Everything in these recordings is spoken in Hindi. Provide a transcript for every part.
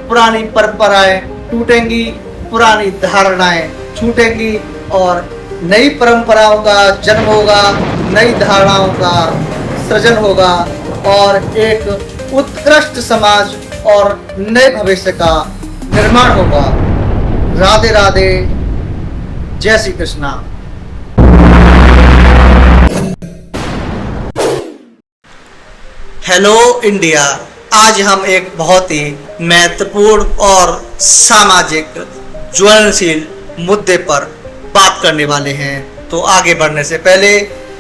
पुरानी परंपराएं टूटेंगी, पुरानी धारणाएं छूटेंगी और नई परंपराओं का जन्म होगा, नई धारणाओं का सृजन होगा और एक उत्कृष्ट समाज और नए भविष्य का निर्माण होगा। राधे राधे, जय श्री कृष्णा। हेलो इंडिया, आज हम एक बहुत ही महत्वपूर्ण और सामाजिक ज्वलनशील मुद्दे पर बात करने वाले हैं। तो आगे बढ़ने से पहले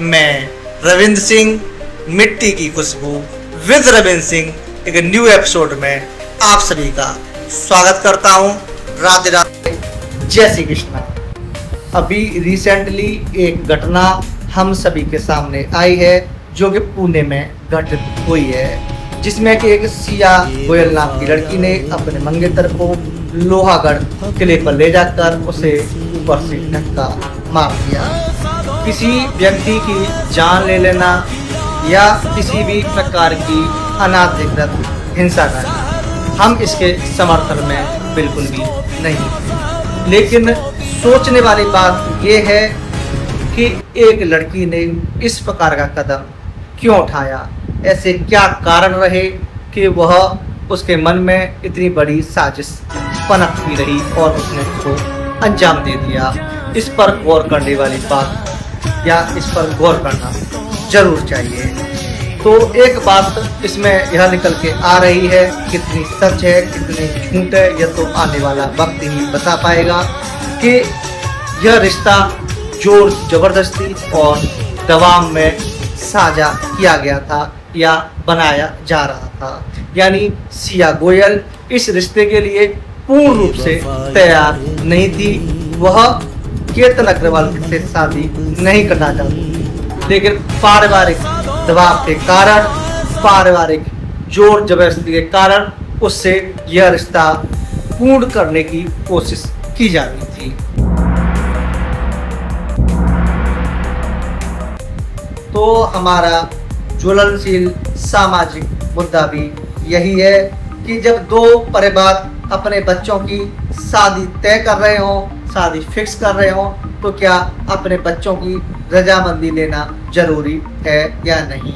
मैं रविंद्र सिंह, मिट्टी की खुशबू विद रविंद्र सिंह एक न्यू एपिसोड में आप सभी का स्वागत करता हूं। राधे राधे, जय श्री कृष्णा। अभी रिसेंटली एक घटना हम सभी के सामने आई है जो कि पुणे में घटित हुई है, जिसमें कि एक सिया गोयल नाम की लड़की ने अपने मंगेतर को लोहागढ़ किले पर ले जाकर उसे ऊपर से धक्का मार दिया। किसी व्यक्ति की जान ले लेना या किसी भी प्रकार की अनाधिकृत हिंसा करना, हम इसके समर्थन में बिल्कुल भी नहीं। लेकिन सोचने वाली बात यह है कि एक लड़की ने इस प्रकार का कदम क्यों उठाया। ऐसे क्या कारण रहे कि वह उसके मन में इतनी बड़ी साजिश पनपती रही और उसने उसको अंजाम दे दिया। इस पर गौर करने वाली बात या इस पर गौर करना जरूर चाहिए। तो एक बात इसमें यह निकल के आ रही है, कितनी सच है कितनी झूठ है यह तो आने वाला वक्त ही बता पाएगा कि यह रिश्ता जोर जबरदस्ती और दबाव में साझा किया गया था या बनाया जा रहा था। यानी सिया गोयल इस रिश्ते के लिए पूर्ण रूप से तैयार नहीं थी। वह केतन अग्रवाल से शादी नहीं करना चाहती, लेकिन पारिवारिक दबाव के कारण, पारिवारिक जोर जबरदस्ती के कारण उससे यह रिश्ता पूर्ण करने की कोशिश की जा रही थी। तो हमारा ज्वलनशील सामाजिक मुद्दा भी यही है कि जब दो परिवार अपने बच्चों की शादी तय कर रहे हों, शादी फिक्स कर रहे हों, तो क्या अपने बच्चों की रजामंदी लेना जरूरी है या नहीं।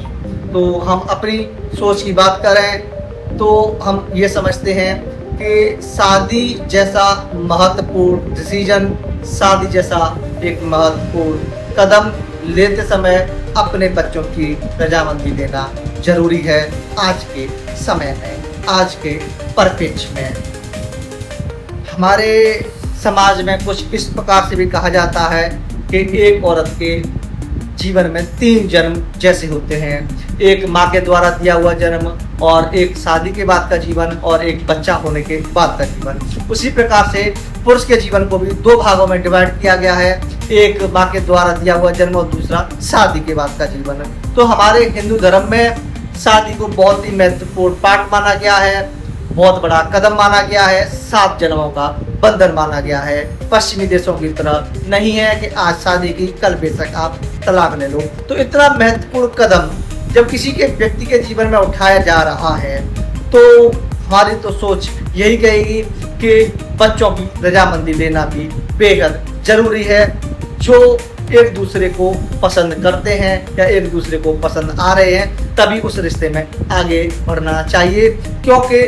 तो हम अपनी सोच की बात करें तो हम ये समझते हैं कि शादी जैसा महत्वपूर्ण डिसीजन, शादी जैसा एक महत्वपूर्ण कदम लेते समय अपने बच्चों की रजामंदी लेना जरूरी है आज के समय में, आज के परिप्रेक्ष्य में। हमारे समाज में कुछ इस प्रकार से भी कहा जाता है कि एक औरत के जीवन में 3 जन्म जैसे होते हैं, एक माँ के द्वारा दिया हुआ जन्म और एक शादी के बाद का जीवन और एक बच्चा होने के बाद का जीवन। उसी प्रकार से पुरुष के जीवन को भी 2 भागों में डिवाइड किया गया है, एक माँ के द्वारा दिया हुआ जन्म और दूसरा शादी के बाद का जीवन। तो हमारे हिंदू धर्म में शादी को बहुत ही महत्वपूर्ण पार्ट माना गया है, बहुत बड़ा कदम माना गया है, 7 जन्मों का बंधन माना गया है। पश्चिमी देशों की तरह नहीं है कि आज शादी की कल बेशक आप तलाक ले लो। तो इतना महत्वपूर्ण कदम जब किसी के व्यक्ति के जीवन में उठाया जा रहा है तो हमारी तो सोच यही कहेगी कि बच्चों की रजामंदी लेना भी बेहद जरूरी है। जो एक दूसरे को पसंद करते हैं या एक दूसरे को पसंद आ रहे हैं तभी उस रिश्ते में आगे बढ़ना चाहिए, क्योंकि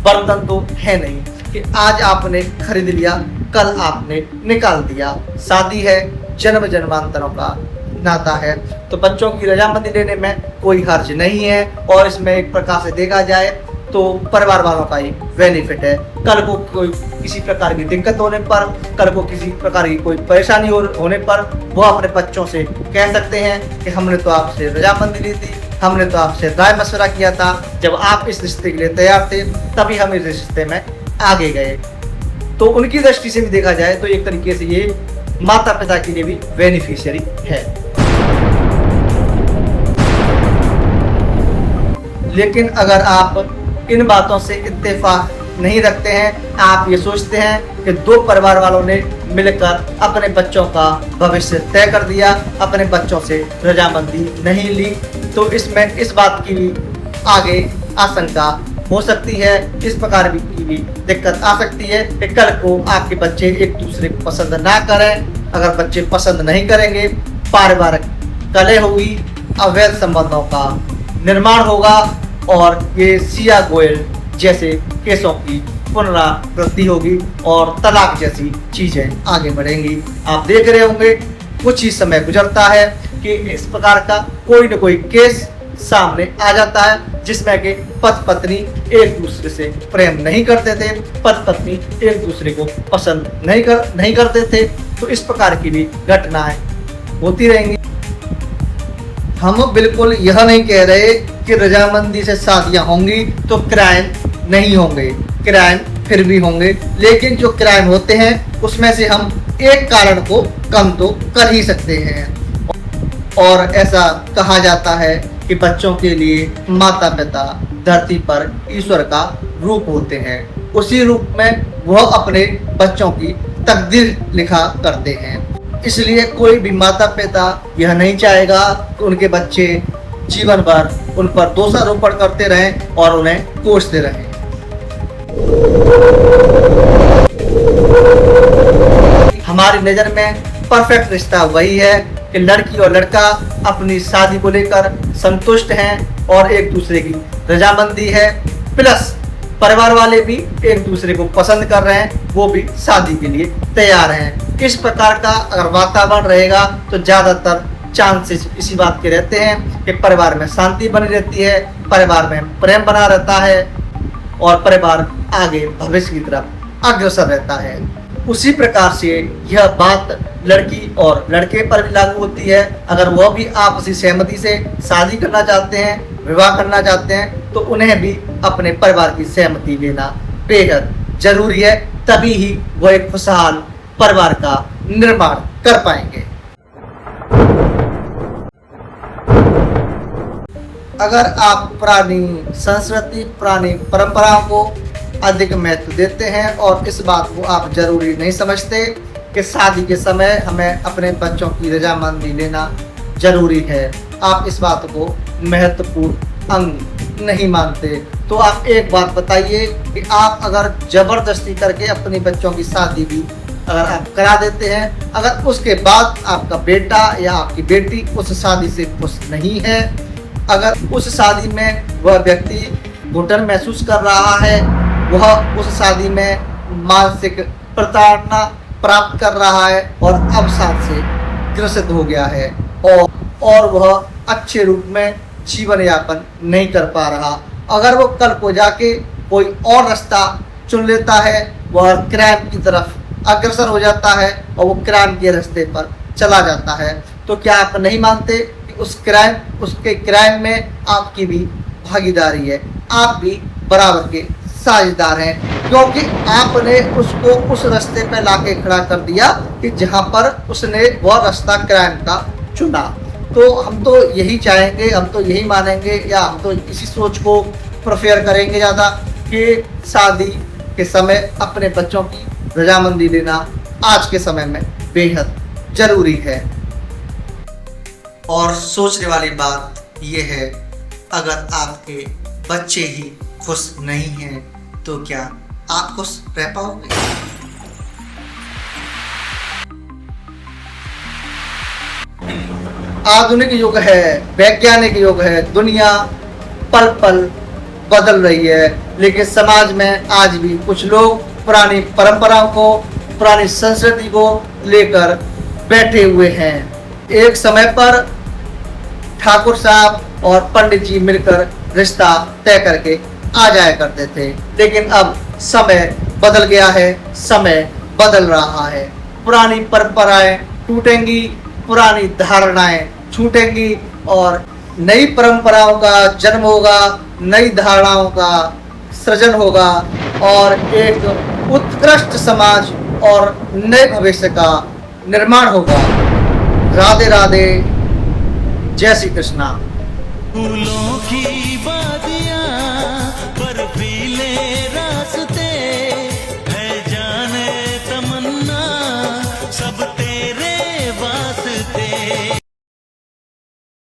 बर्तन तो है नहीं कि आज आपने खरीद लिया कल आपने निकाल दिया। शादी है, जन्म जन्मांतरों का नाता है। तो बच्चों की रजामंदी लेने में कोई हर्ज नहीं है और इसमें एक प्रकार से देखा जाए तो परिवार वालों का ही बेनिफिट है। कल को कोई किसी प्रकार की दिक्कत होने पर, कल को किसी प्रकार की कोई परेशानी होने पर वो अपने बच्चों से कह सकते हैं कि हमने तो आपसे रजामंदी ली थी, हमने तो आपसे राय मशवरा किया था, जब आप इस रिश्ते के लिए तैयार थे तभी हम इस रिश्ते में आगे गए। तो उनकी दृष्टि से भी देखा जाए तो एक तरीके से ये माता पिता के लिए भी बेनिफिशियरी है। लेकिन अगर आप इन बातों से इत्तेफाक नहीं रखते हैं, आप ये सोचते हैं कि 2 परिवार वालों ने मिलकर अपने बच्चों का भविष्य तय कर दिया, अपने बच्चों से रजामंदी नहीं ली, तो इसमें इस बात की भी आगे आशंका हो सकती है। इस प्रकार की भी दिक्कत आ सकती है कि कल को आपके बच्चे एक दूसरे को पसंद ना करें। अगर बच्चे पसंद नहीं करेंगे, पारिवारिक कलह होगी, अवैध संबंधों का निर्माण होगा और ये सिया गोयल जैसे केसों की पुनरावृत्ति होगी और तलाक जैसी चीजें आगे बढ़ेंगी। आप देख रहे होंगे कुछ ही समय गुजरता है कि इस प्रकार का कोई न कोई केस सामने आ जाता है जिसमें कि पति पत्नी एक दूसरे से प्रेम नहीं करते थे, पति पत्नी एक दूसरे को पसंद नहीं करते थे। तो इस प्रकार की भी घटनाएं होती रहेंगी। हम बिल्कुल यह नहीं कह रहे कि रजामंदी से शादियां होंगी तो क्राइम नहीं होंगे, क्राइम फिर भी होंगे, लेकिन जो क्राइम होते हैं उसमें से हम एक कारण को कम तो कर ही सकते हैं। और ऐसा कहा जाता है कि बच्चों के लिए माता पिता धरती पर ईश्वर का रूप होते हैं, उसी रूप में वह अपने बच्चों की तकदीर लिखा करते हैं। इसलिए कोई भी माता पिता यह नहीं चाहेगा कि उनके बच्चे जीवन भर उन पर दोषारोपण करते रहें और उन्हें कोसते रहें। हमारी नजर में परफेक्ट रिश्ता वही है कि लड़की और लड़का अपनी शादी को लेकर संतुष्ट हैं और एक दूसरे की रजामंदी है, प्लस परिवार वाले भी एक दूसरे को पसंद कर रहे हैं, वो भी शादी के लिए तैयार हैं। इस प्रकार का अगर वातावरण रहेगा तो ज्यादातर चांसेस इसी बात के रहते हैं कि परिवार में शांति बनी रहती है, परिवार में प्रेम बना रहता है और परिवार आगे भविष्य की तरफ अग्रसर रहता है। उसी प्रकार से यह बात लड़की और लड़के पर भी लागू होती है। अगर वह भी आपसी सहमति से शादी करना चाहते हैं, विवाह करना चाहते हैं, तो उन्हें भी अपने परिवार की सहमति लेना बेहद जरूरी है, तभी ही वह एक खुशहाल परिवार का निर्माण कर पाएंगे। अगर आप पुरानी संस्कृति, पुरानी परंपराओं को अधिक महत्व देते हैं और इस बात को आप जरूरी नहीं समझते कि शादी के समय हमें अपने बच्चों की रजामंदी लेना जरूरी है, आप इस बात को महत्वपूर्ण अंग नहीं मानते, तो आप एक बात बताइए कि आप अगर जबरदस्ती करके अपने बच्चों की शादी भी अगर आप करा देते हैं, अगर उसके बाद आपका बेटा या आपकी बेटी उस शादी से खुश नहीं है, अगर उस शादी में वह व्यक्ति घुटन महसूस कर रहा है, वह उस शादी में मानसिक प्रताड़ना प्राप्त कर रहा है और अवसाद से ग्रसित हो गया है और वह अच्छे रूप में जीवन यापन नहीं कर पा रहा, अगर वो कल को जाके कोई और रास्ता चुन लेता है, वह क्राइम की तरफ अग्रसर हो जाता है और वो क्राइम के रास्ते पर चला जाता है, तो क्या आप नहीं मानते कि उसके क्राइम में आपकी भी भागीदारी है, आप भी बराबर के साझेदार हैं, क्योंकि आपने उसको उस रास्ते पे लाके खड़ा कर दिया कि जहां पर उसने वह रास्ता क्राइम का चुना। तो हम तो यही चाहेंगे, हम तो यही मानेंगे या हम तो इसी सोच को प्रेफर करेंगे ज़्यादा कि शादी के समय अपने बच्चों की रजामंदी लेना आज के समय में बेहद जरूरी है। और सोचने वाली बात यह है, अगर आपके बच्चे ही खुश नहीं हैं तो क्या आप खुश रह पाओगे? आधुनिक युग है, वैज्ञानिक युग है, दुनिया पल पल बदल रही है, लेकिन समाज में आज भी कुछ लोग पुरानी परंपराओं को, पुरानी संस्कृति को लेकर बैठे हुए हैं। एक समय पर ठाकुर साहब और पंडित जी मिलकर रिश्ता तय करके आ जाया करते थे, लेकिन अब समय बदल गया है, समय बदल रहा है। पुरानी परंपराएं टूटेंगी, पुरानी धारणाएं छूटेंगी और नई परंपराओं का जन्म होगा, नई धारणाओं का सृजन होगा और एक उत्कृष्ट समाज और नए भविष्य का निर्माण होगा। राधे राधे, जय श्री कृष्णा।